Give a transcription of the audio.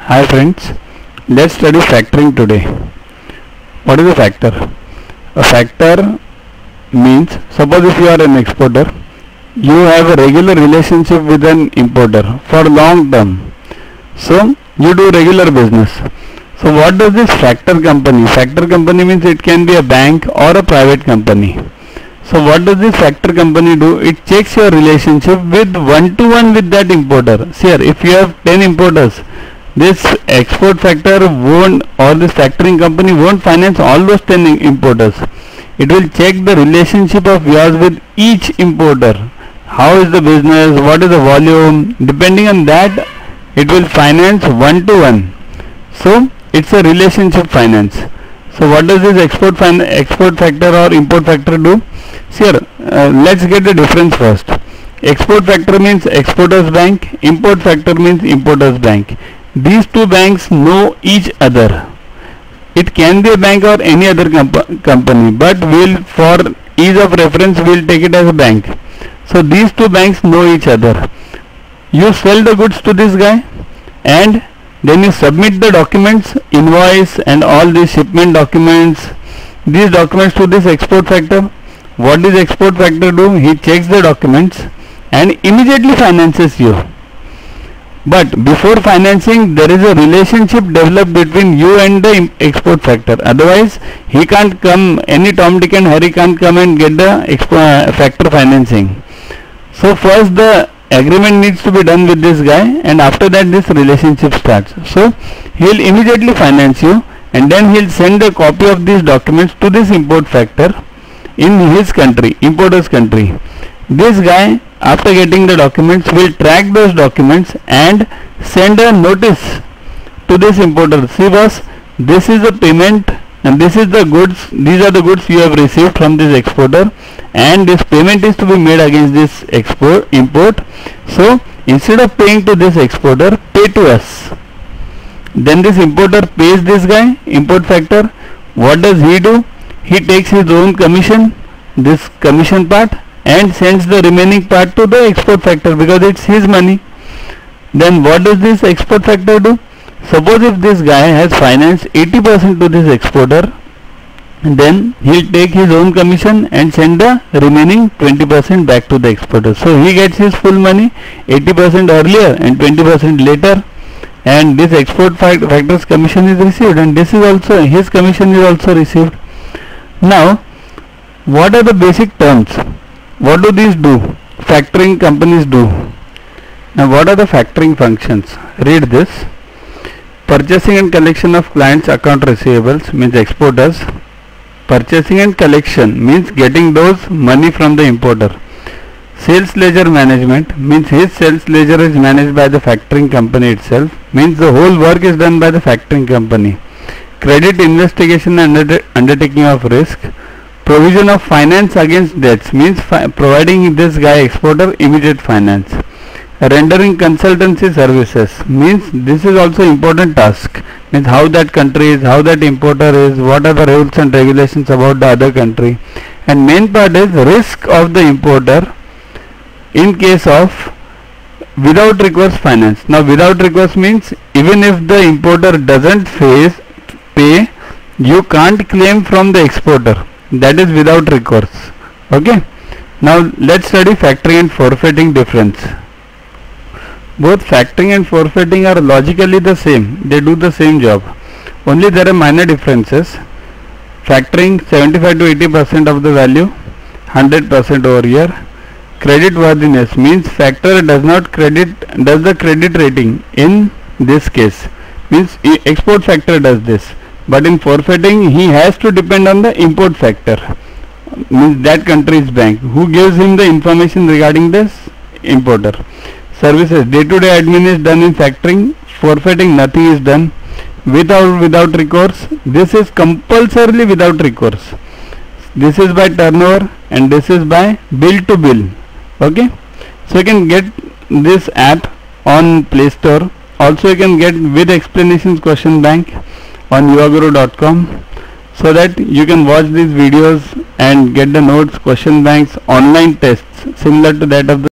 Hi friends, let's study factoring today. What is a factor? A factor means, suppose if you are an exporter, you have a regular relationship with an importer for long term. So you do regular business. So what does this factor company? Factor company means it can be a bank or a private company. So what does this factor company do? It checks your relationship with one-to-one with that importer. See here, if you have 10 importers, this export factor won't, or this factoring company won't finance all those 10 importers. It will check the relationship of yours with each importer. How is the business? What is the volume? Depending on that, it will finance one-to-one. So it's a relationship finance. So what does this export factor or import factor do? See here, let's get the difference first. Export factor means exporters bank, import factor means importers bank. These two banks know each other. It can be a bank or any other company, but for ease of reference we'll take it as a bank. So these two banks know each other. You sell the goods to this guy and then you submit the documents, invoice and all these shipment documents, these documents to this export factor. What does export factor do? He checks the documents and immediately finances you. But before financing, there is a relationship developed between you and the export factor. Otherwise, he can't come, any Tom, Dick and Harry can't come and get the factor financing. So first the agreement needs to be done with this guy, and after that this relationship starts. So he'll immediately finance you, and then he'll send a copy of these documents to this import factor in his country, importer's country. This guy, after getting the documents, will track those documents and send a notice to this importer. See boss, this is the payment and this is the goods, these are the goods you have received from this exporter, and this payment is to be made against this import. So instead of paying to this exporter, pay to us. Then this importer pays this guy, import factor. What does he do? He takes his own commission, this commission part, and sends the remaining part to the export factor because it's his money. Then what does this export factor do? Suppose if this guy has financed 80% to this exporter, then he'll take his own commission and send the remaining 20% back to the exporter. So he gets his full money, 80% earlier and 20% later, and this export factor's commission is received, and this is also, his commission is also received. Now what are the basic terms? What do these do? Factoring companies do. Now what are the factoring functions? Read this. Purchasing and collection of clients' account receivables means exporters. Purchasing and collection means getting those money from the importer. Sales ledger management means his sales ledger is managed by the factoring company itself, means the whole work is done by the factoring company. Credit investigation and undertaking of risk. Provision of finance against debts means providing this guy exporter immediate finance. Rendering consultancy services means this is also important task, means how that country is, how that importer is, what are the rules and regulations about the other country. And main part is risk of the importer in case of without recourse finance. Now without recourse means even if the importer doesn't pay, you can't claim from the exporter. That is without recourse. Okay. Now let's study factoring and forfeiting difference. Both factoring and forfeiting are logically the same. They do the same job. Only there are minor differences. Factoring 75 to 80% of the value, 100% over year. Credit worthiness means factor does the credit rating in this case. Means export factor does this. But in forfeiting, he has to depend on the import factor, means that country's bank, who gives him the information regarding this importer. Services, day-to-day admin is done in factoring. Forfeiting, nothing is done. Without recourse, this is compulsorily without recourse. This is by turnover and this is by bill to bill. Okay, so you can get this app on Play Store. Also you can get with explanations question bank on yuvaguru.com, so that you can watch these videos and get the notes, question banks, online tests similar to that of the